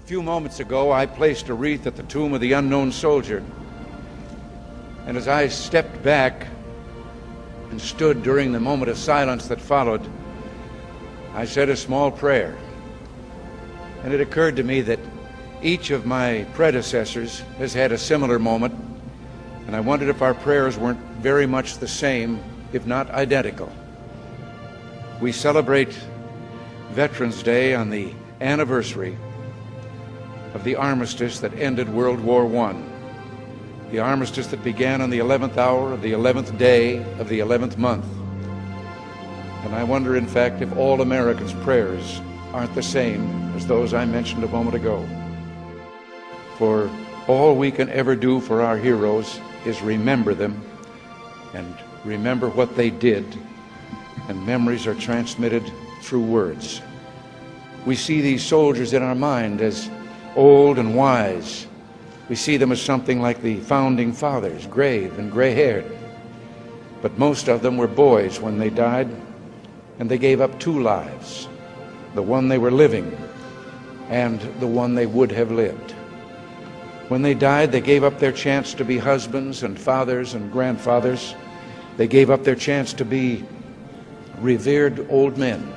few moments ago, I placed a wreath at the tomb of the unknown soldier. And as I stepped back and stood during the moment of silence that followed, I said a small prayer. And it occurred to me that each of my predecessors has had a similar moment, and I wondered if our prayers weren't very much the same, if not identical. We celebrate Veterans Day on the anniversary of the armistice that ended World War I, the armistice that began on the 11th hour of the 11th day of the 11th month. And I wonder, in fact, if all Americans' prayers aren't the same as those I mentioned a moment ago. For all we can ever do for our heroes is remember them and remember what they did, and memories are transmitted through words. We see these soldiers in our mind as old and wise. We see them as something like the founding fathers, grave and gray-haired. But most of them were boys when they died, and they gave up two lives, the one they were living and the one they would have lived. When they died, they gave up their chance to be husbands and fathers and grandfathers. They gave up their chance to be revered old men.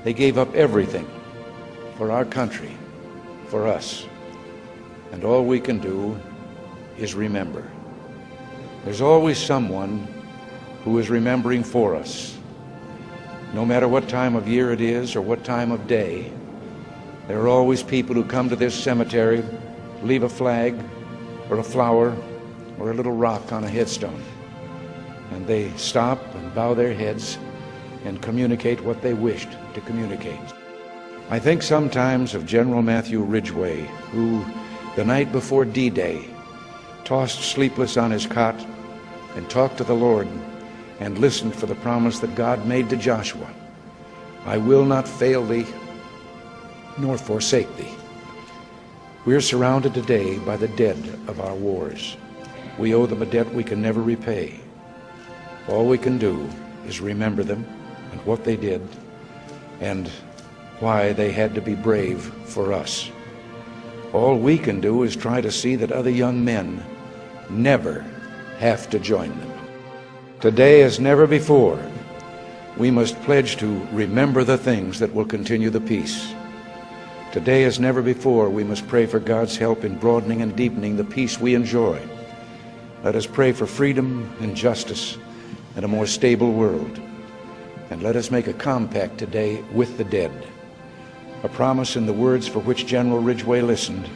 They gave up everything for our country, for us. And all we can do is remember. There's always someone who is remembering for us. No matter what time of year it is or what time of day, there are always people who come to this cemetery, leave a flag or a flower or a little rock on a headstone, and they stop and bow their heads and communicate what they wished to communicate. I think sometimes of General Matthew Ridgway, who, the night before D-Day, tossed sleepless on his cot and talked to the Lord and listened for the promise that God made to Joshua, "I will not fail thee, nor forsake thee." We are surrounded today by the dead of our wars. We owe them a debt we can never repay. All we can do is remember them and what they did and why they had to be brave for us. All we can do is try to see that other young men never have to join them. Today, as never before, we must pledge to remember the things that will continue the peace. Today, as never before, we must pray for God's help in broadening and deepening the peace we enjoy. Let us pray for freedom and justice and a more stable world. And let us make a compact today with the dead, a promise in the words for which General Ridgway listened: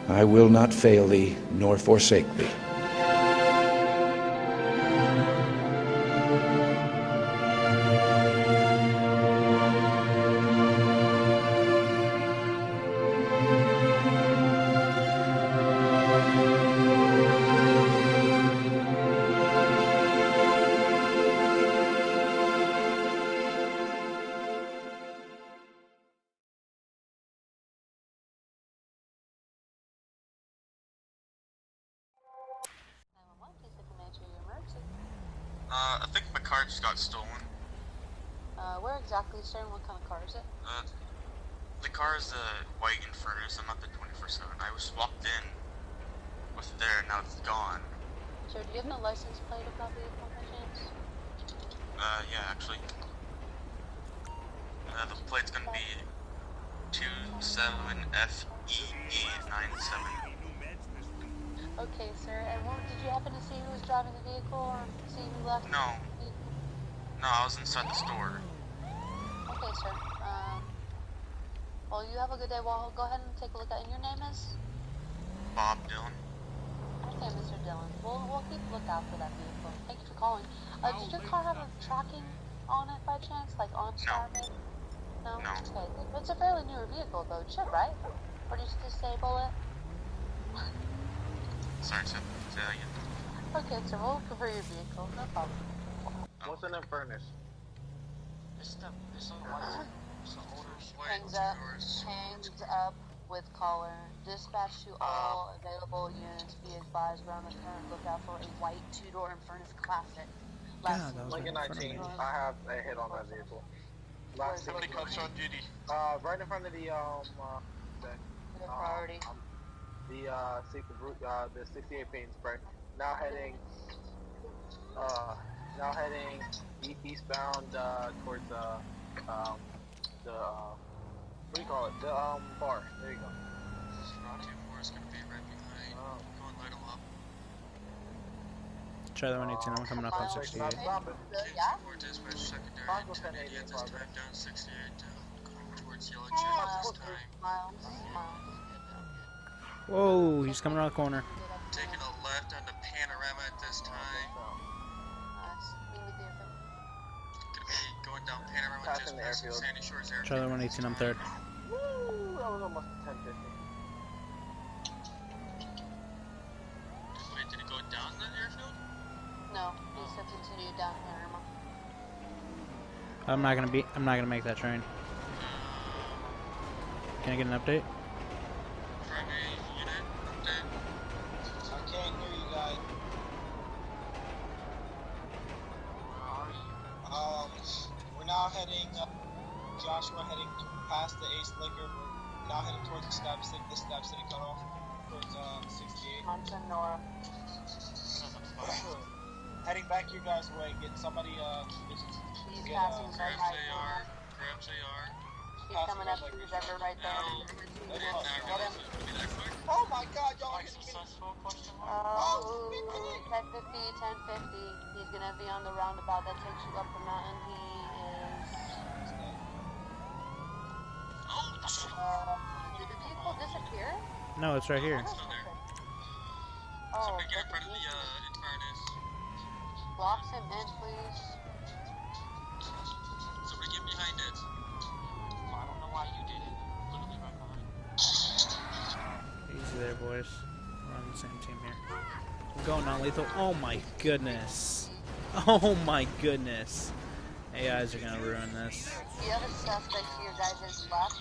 "I will not fail thee nor forsake thee." I think my car just got stolen. Where exactly, sir? What kind of car is it? The car is a white Infernus. I'm not the 24/7. I was swapped in with it there, now it's gone. Sir, do you have the license plate of that vehicle by chance? Yeah, actually. The plate's gonna be 27FEE97. Okay, sir. And did you happen to see who was driving the vehicle or see who left? No. No, I was inside the store. Okay, sir. Well, you have a good day. Well, go ahead and take a look at it. And your name is? Bob Dillon. Okay, Mr. Dillon. We'll keep a lookout for that vehicle. Thank you for calling. Did your car have a tracking on it by chance? Like OnStar maybe? No? No. Okay. It's a fairly newer vehicle though. It should, right? Or did you disable it? Sorry, say that again. Okay, sir. We'll look for your vehicle. No problem. What's in the furnace? There's some older Hangs up with collar. Dispatch to all available units. Be advised we're on the current lookout for a white two-door Infernus Classic. God, that was Lincoln right in front of 19. me. I have a hit on that vehicle. Last Somebody cops on duty. right in front of the priority. the 68 paint spray. Now heading eastbound towards the what do you call it? The bar. There you go. 2-4 is gonna be right behind. Go and light them up. Charlie 118, I'm coming up on 68. Stop it. Yeah? 2-4 dispatch secondary. Congo 1080 at this 1080 time. Down 68 down. Going towards yellow Miles, channel this time. miles. Whoa, he's coming around the corner. Taking a left on the panorama at this time. Nice. Meet me there. Gonna be going down panorama Passing just the past airfield. Sandy Shores Airfield. Charlie 118, I'm third. Woo! That was almost 1050. Wait, did it go down the airfield? No, he said continue down panorama. I'm not gonna make that train. Can I get an update? Primary unit update. I can't hear you guys. We're now heading, Joshua heading past the Ace Liquor. We're now heading towards the Stab City cutoff, towards 68. Onto Nora. Heading back your guys' way, get somebody, He's get, passing red Grabs light. AR. Grabs AR. He's coming up to the river right there. No. I did not realize it was gonna be that quick. oh my god, y'all are hitting me. Successful question mark. Oh, 1050, 1050. He's gonna be on the roundabout that takes you up the mountain. He is. Oh, shit. Did the vehicle disappear? No, it's right here. It's still there. Oh, Somebody get in but front of the Infernos. blocks him in, please. Somebody get behind it. I don't know why you did it. Literally right behind. Easy there, boys. We're on the same team here. I'm going non-lethal. Oh my goodness. Oh my goodness. AIs are gonna ruin this. The other suspect to your guys' left.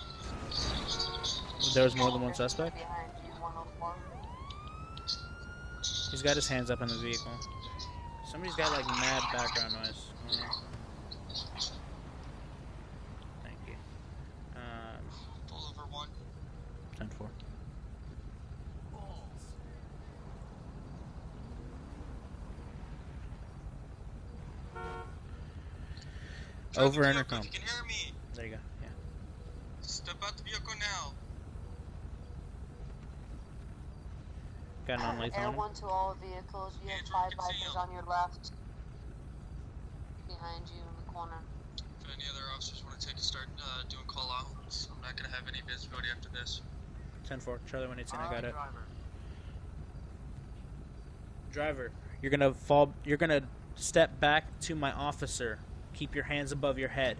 There was more than one suspect? Behind you, 104. He's got his hands up in the vehicle. Somebody's got like mad background noise. Thank you. Pull over one. 10-4. Over Drive the intercom. vehicle, if you can hear me. There you go. Yeah. Step out the vehicle now. Got non-lethal Air on him. 1 to all vehicles. You have Andrew, 5 you can see bikers him. on your left. Behind you in the corner. If any other officers want to start doing call outs, I'm not gonna have any visibility after this. 10-4. Charlie 118, I got it. Driver. Driver, you're gonna step back to my officer. Keep your hands above your head.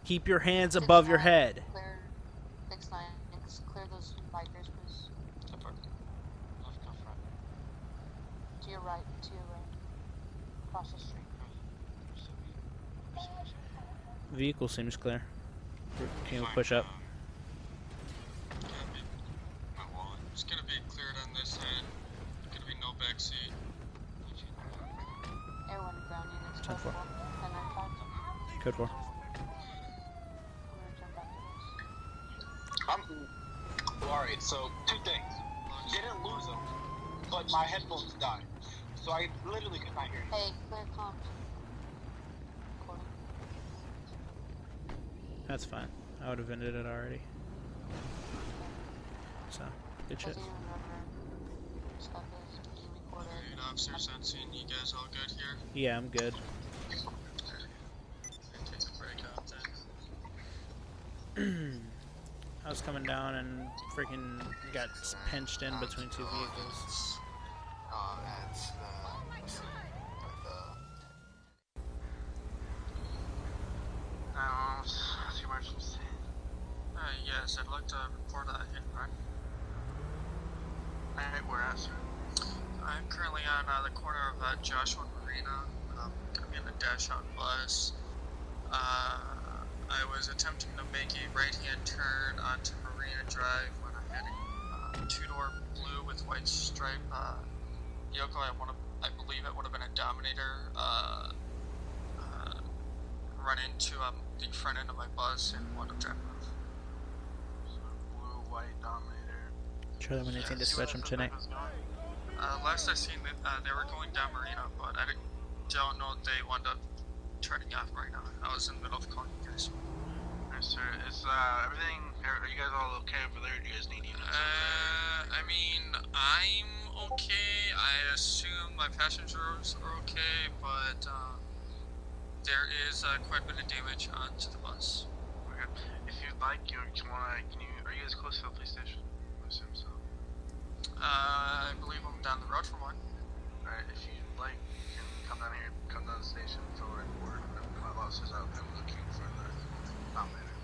Keep your hands above your head. Clear 6-9. Clear those bikers, please. Left, go front. To your right. To your right. Across the street. Vehicle seems clear. Can we push up? My wallet. It's gonna be cleared on this side. Gonna be no back seat. Air 1 ground units. 10-4. 1095. Code 4. I'm gonna jump back to this. Alright, so two things. Didn't lose them, but my headphones died. So I literally could not hear you. Hey, clear comms. Recording. That's fine. I would have ended it already. So, good shit. Doesn't even remember stuff is being recorded. Alright, officers on scene. You guys all good here? Yeah, I'm good. Take a break out then. I was coming down and freaking got pinched in between two vehicles. That's the emergency. Yes, I'd like to report a hit and run. Alright, where at, sir? I'm currently on the corner of Joshua and Marina. I'm gonna be in the dash out bus. I was attempting to make a right-hand turn onto Marina Drive when I had a two-door blue with white stripe vehicle. I believe it would have been a Dominator. run into the front end of my bus and wound up driving off. So blue, white, Dominator. Charlie 118, dispatch him tonight. Last I seen it, they were going down Marina, but don't know if they wound up turning off right now. I was in the middle of calling you guys. Alright, sir. Is everything? Are you guys all okay over there? Or do you guys need units? I mean, I'm okay. I assume my passengers are okay, but there is quite a bit of damage onto the bus. Okay. If you'd like, are you guys close to the police station? I assume so. I believe I'm down the road from one. Alright, if you'd like, you can come down here, come down to the station, fill a report, and then my boss is out there looking for the Dominator.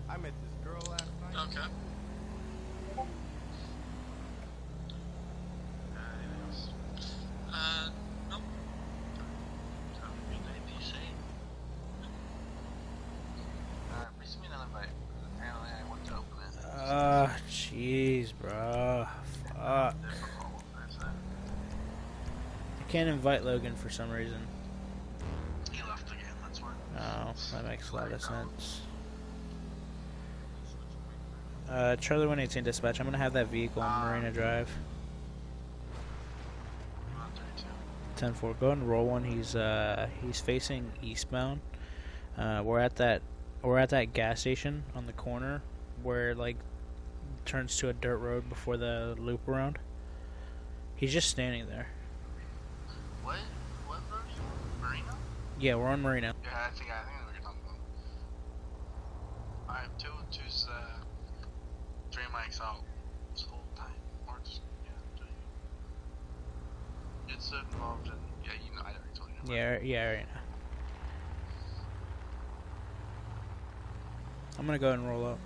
I met this girl last night. Okay. Anything else? Nope. Please send me another invite. Apparently I want to open it. Jeez, bro. Fuck. Difficult, that's it. I can't invite Logan for some reason. He left again, that's why. Oh, that makes a lot of sense. Charlie 118 dispatch, I'm gonna have that vehicle on Marina Drive. 10-4, go and roll one. He's facing eastbound. We're at that gas station on the corner where it, like, turns to a dirt road before the loop around. He's just standing there. What road are you on? Marina? Yeah, we're on Marina. Yeah, I think I know what you're talking about. Alright, two's three mics out. Just hold tight. Or just, it's involved in, I already told you. Yeah, right now. I'm gonna go ahead and roll up.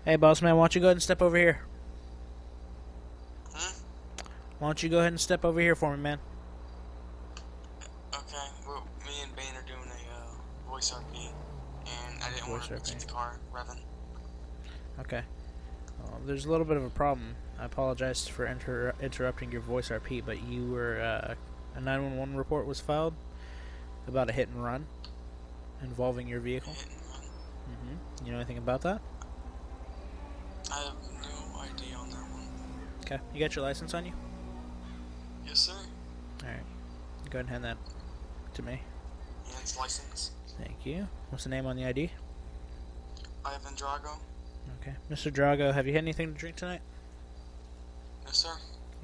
Hey, boss man, why don't you go ahead and step over here? Why don't you go ahead and step over here for me, man? Okay, well, me and Bane are doing a voice RP, and I didn't want Voice to RP. keep the car revving. Okay. There's a little bit of a problem. I apologize for interrupting your voice RP, but you were a 911 report was filed about a hit and run involving your vehicle. Hit and run. You know anything about that? I have no idea on that one. Okay. You got your license on you? Yes, sir. Alright. Go ahead and hand that to me. Yeah, it's license. Thank you. What's the name on the ID? Ivan Drago. Okay. Mr. Drago, have you had anything to drink tonight? Yes, sir.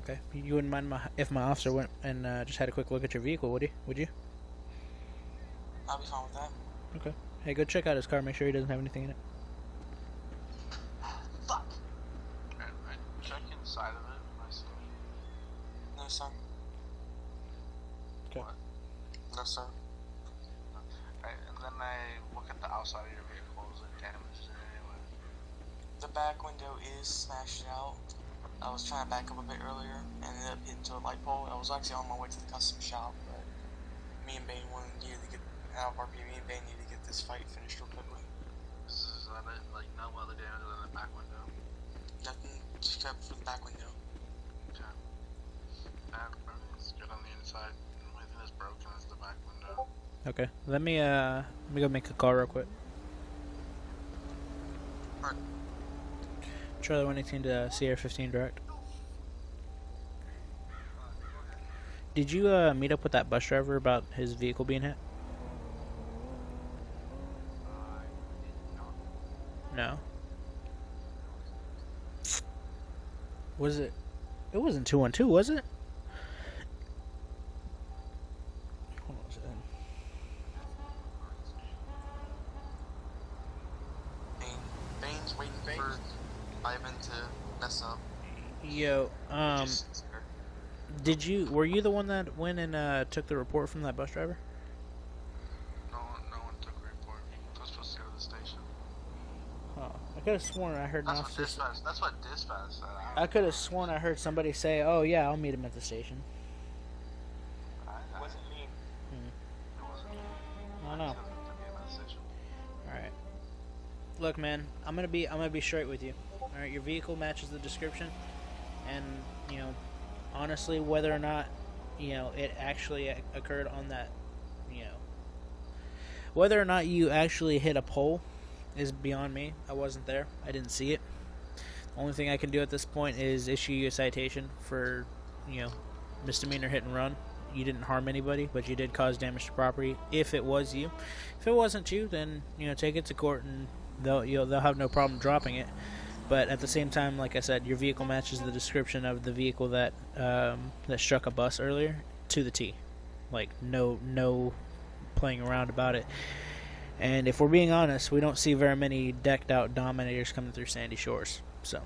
Okay. You wouldn't mind if my officer went and just had a quick look at your vehicle, would he? Would you? I'll be fine with that. Okay. Hey, go check out his car. Make sure he doesn't have anything in it. Fuck! Alright, check inside of it. Am I seeing anything? No, sir. Okay. What? No, sir. Alright, and then I look at the outside of your vehicle. Is it damaged in any way? The back window is smashed out. I was trying to back up a bit earlier and ended up hitting to a light pole. I was actually on my way to the custom shop, but me and Bane needed to get out of RP. Me and Bane needed to get this fight finished real quickly. Is that it? Like, no other damage other than the back window? Nothing except for the back window. Okay. Everything's good on the inside. The only thing that's broken is the back window. Okay. Let me go make a call real quick. Alright. Charlie 118 to Sierra 15 direct. Did you meet up with that bus driver about his vehicle being hit? No. Was it? It wasn't 212, was it? Hold on a second. Bane's waiting for Ivan to mess up. Yo, Just- Were you the one that went and took the report from that bus driver? No one took a report. I was supposed to go to the station. Oh, I could have sworn I heard an That's what officer. dispatch. That's what dispatch said. I could have sworn I heard somebody say, "Oh yeah, I'll meet him at the station." It wasn't me. It wasn't. I don't know. He doesn't have to be at the station. All right. Look, man, I'm gonna be straight with you. All right, your vehicle matches the description, and honestly, whether or not it actually occurred on that, whether or not you actually hit a pole is beyond me. I wasn't there. I didn't see it. The only thing I can do at this point is issue you a citation for, misdemeanor hit and run. You didn't harm anybody, but you did cause damage to property. If it was you, if it wasn't you, then take it to court and they'll have no problem dropping it. But at the same time, like I said, your vehicle matches the description of the vehicle that struck a bus earlier to the T. Like no playing around about it. And if we're being honest, we don't see very many decked out Dominators coming through Sandy Shores. So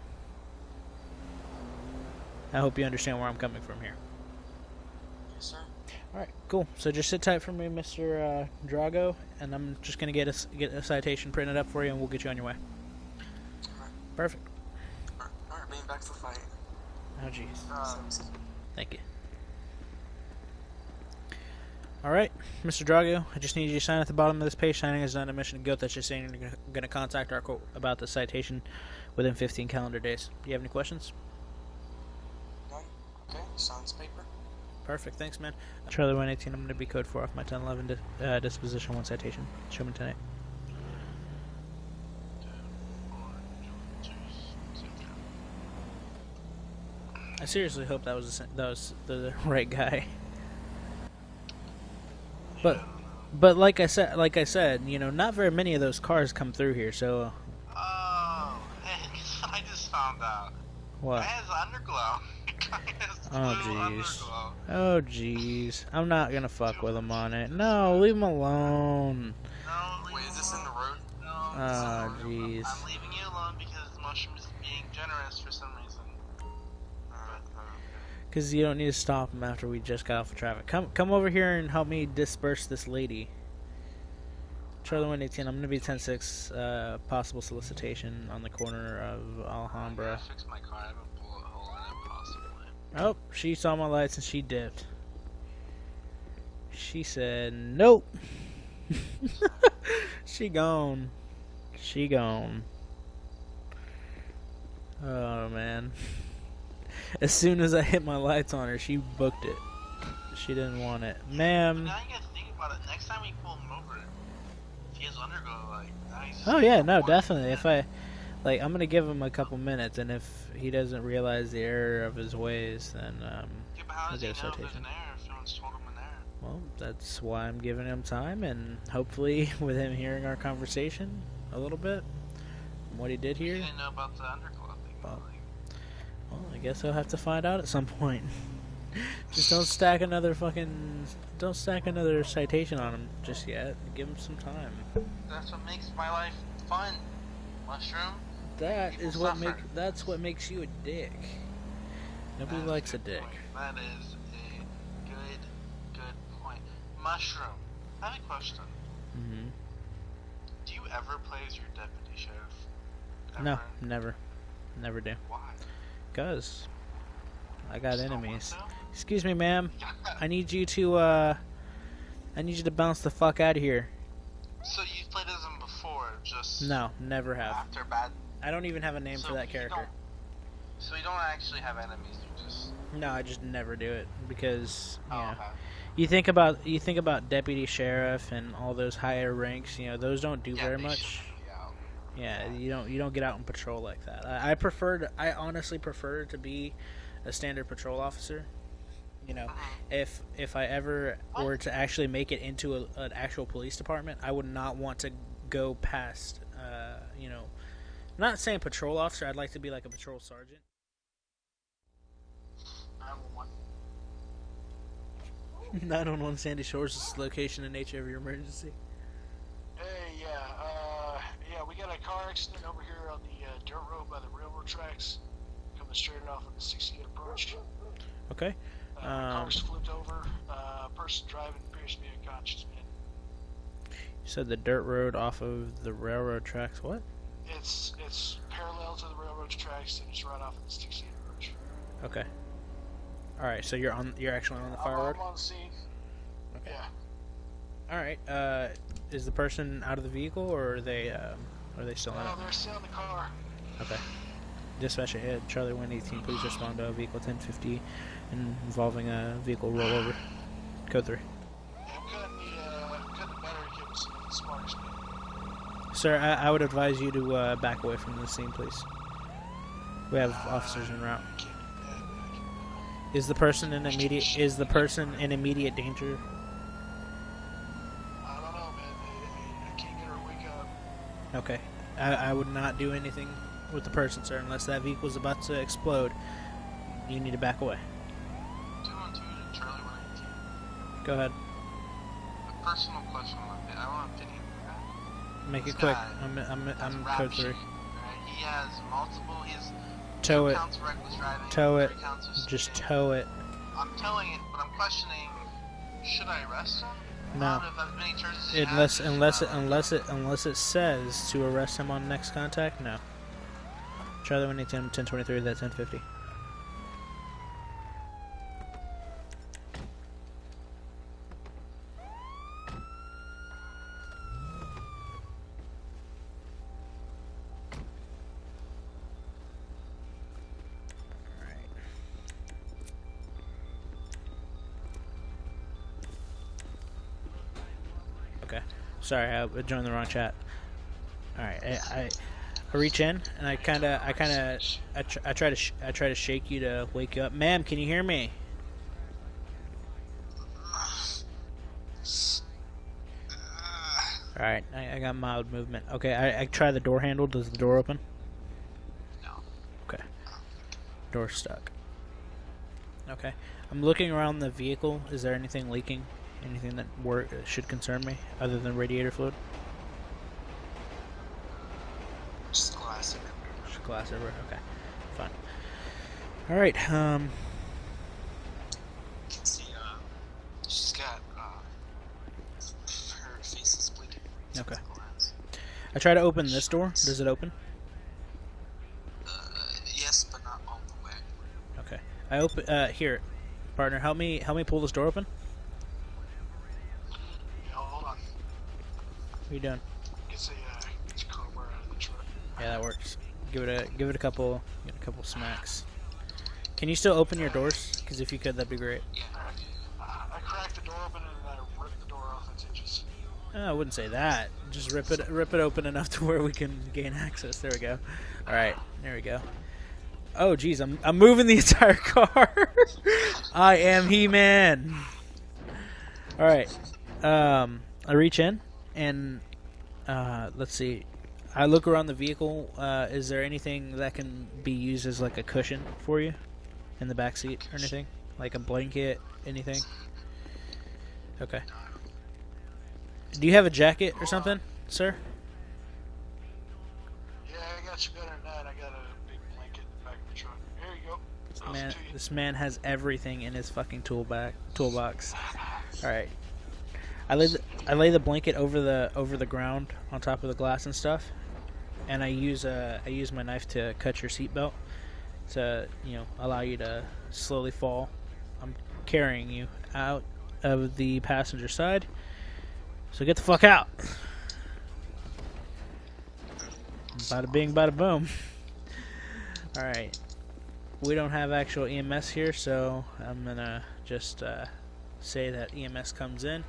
I hope you understand where I'm coming from here. Yes, sir. All right, cool. So just sit tight for me, Mr. Drago, and I'm just gonna get a citation printed up for you, and we'll get you on your way. Alright. Perfect. Alright, being back to the fight. Oh, jeez. So, Thank you. All right, Mr. Drago, I just need you to sign at the bottom of this page. Signing is not an admission of guilt. That's just saying you're going to contact our court about the citation within 15 calendar days. Do you have any questions? none? Okay, signs paper. Perfect. Thanks, man. Charlie 118, I'm going to be code 4 off my 1011 disposition 1 citation. Show me tonight. I seriously hope that was the right guy. But like I said, not very many of those cars come through here. So Oh, hey, guess what I just found out? what? It has underglow. It has Oh blue jeez. underglow. Oh jeez. I'm not gonna fuck with him on it. No, leave him alone. No, Wait, is this in the road? No, Oh I'm jeez. leaving you alone because Mushroom is being generous for some reason. Because you don't need to stop him after we just got off of traffic. Come over here and help me disperse this lady. Charlie 118, I'm gonna be 10-6. Possible solicitation on the corner of Alhambra. I fixed my car. I have a bullet hole in it, possibly. Oh, she saw my lights and she dipped. She said, nope. She gone. She gone. Oh, man. As soon as I hit my lights on her, she booked it. She didn't want it. But Ma'am. now you gotta think about it. Next time we pull him over, if he has underglow, like, now he's just Oh, yeah, no, one definitely. minute. I'm going to give him a couple minutes, and if he doesn't realize the error of his ways, then, Yeah, but how I'll does he get a know if there's citation. an error if no one's told him an error? Well, that's why I'm giving him time, and hopefully with him hearing our conversation a little bit, from what he did He here, didn't know about the underglow thing. Well, Like, well, I guess I'll have to find out at some point. Just don't stack another citation on him just yet. Give him some time. that's what makes my life fun. Mushroom. People suffer. That's what makes you a dick. Nobody That is likes a good dick. point. That is a good point. Mushroom. I have a question. Hmm. Do you ever play as your deputy sheriff? No, Ever? never do. Why? Cause I got Just don't want enemies. to? Excuse me, ma'am. I need you to bounce the fuck out of here. So you've played as him before, just No, never have. after bad. I don't even have a name so for that you character. don't- So you don't actually have enemies. You just. No, I just never do it because Oh, okay. you think about deputy sheriff and all those higher ranks. Those don't do very they much. shouldn't be out. Yeah, you don't get out and patrol like that. I honestly prefer to be a standard patrol officer. If I ever were to actually make it into an actual police department, I would not want to go past. I'm not saying patrol officer. I'd like to be like a patrol sergeant. I have one. 911 Sandy Shores is the location and nature of your emergency. Hey, yeah, we got a car accident over here on the dirt road by the railroad tracks, coming straight off of the 68 approach. Okay. Car's flipped over. Person driving appears to be unconscious, man. You said the dirt road off of the railroad tracks. What? It's parallel to the railroad tracks and it's right off of the 16 bridge. Okay. All right. So you're actually on the fire road. I'm on the scene. Okay. Yeah. All right. Is the person out of the vehicle, or are they still in it? No, they're still in the car. Okay. Dispatch ahead. Charlie 118. Please respond to vehicle 1050 involving a vehicle rollover. Code 3. Yeah, I'm cutting the battery cables in the sparks, man. Sir, I would advise you to back away from the scene, please. We have officers en route. I can't do that. Is the person in immediate danger? I don't know, man. I can't get her to wake up. Okay. I would not do anything with the person, sir, unless that vehicle is about to explode. You need to back away. 212 to Charlie 118. Go ahead. A personal question I want to opinion from that. Make This it quick. guy I'm rap code 3. sheet, right? He has multiple. He has Tow 2 it. counts of reckless driving. Tow it. 3 counts of Just speeding. tow it. I'm towing it, but I'm questioning. Should I arrest him? No. Out of as many charges as he has? Unless it says to arrest him on next contact, no. Charlie 118, 1023, that's 1050. Okay. Sorry, I joined the wrong chat. Alright, I reach in and I try to shake you to wake you up. Ma'am, can you hear me? Alright, I got mild movement. Okay, I try the door handle. Does the door open? No. Okay. Door's stuck. Okay. I'm looking around the vehicle. Is there anything leaking? Anything that should concern me other than radiator fluid? Just glass everywhere. Just glass everywhere. Okay, fine. All right. You can see, she's got, her face is bleeding. Okay. Glass. I try to open this door. Does it open? Yes, but not all the way. Okay. I open. Here, partner, help me pull this door open. Yeah, hold on. What are you doing? Get a crowbar out of the truck. Yeah, that works. Give it a couple smacks. Can you still open your doors? Because if you could, that'd be great. Yeah. I cracked the door open and then I ripped the door off its hinges. I wouldn't say that. Just rip it open enough to where we can gain access. There we go. All right, there we go. Oh, geez, I'm moving the entire car. I am He-Man. All right. I reach in and let's see. I look around the vehicle. Is there anything that can be used as like a cushion for you in the back seat or anything? Like a blanket, anything? Okay. Do you have a jacket or something, sir? Yeah, I got you better than that. I got a big blanket in the back of the truck. Here you go. This man has everything in his fucking toolbox. All right. I lay the blanket over the ground on top of the glass and stuff, and I use my knife to cut your seatbelt to allow you to slowly fall. I'm carrying you out of the passenger side, so get the fuck out. Bada bing, bada boom. All right, we don't have actual EMS here, so I'm gonna just say that EMS comes in.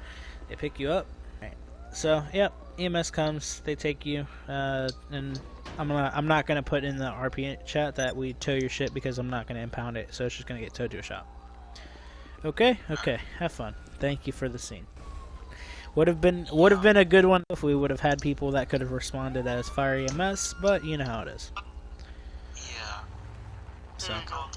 They pick you up. Right. So, yep, EMS comes. They take you, and I'm not gonna put in the RP chat that we tow your shit because I'm not gonna impound it. So it's just gonna get towed to a shop. Okay. Have fun. Thank you for the scene. Would have been a good one if we would have had people that could have responded as fire EMS, but you know how it is. Yeah. So. Difficult,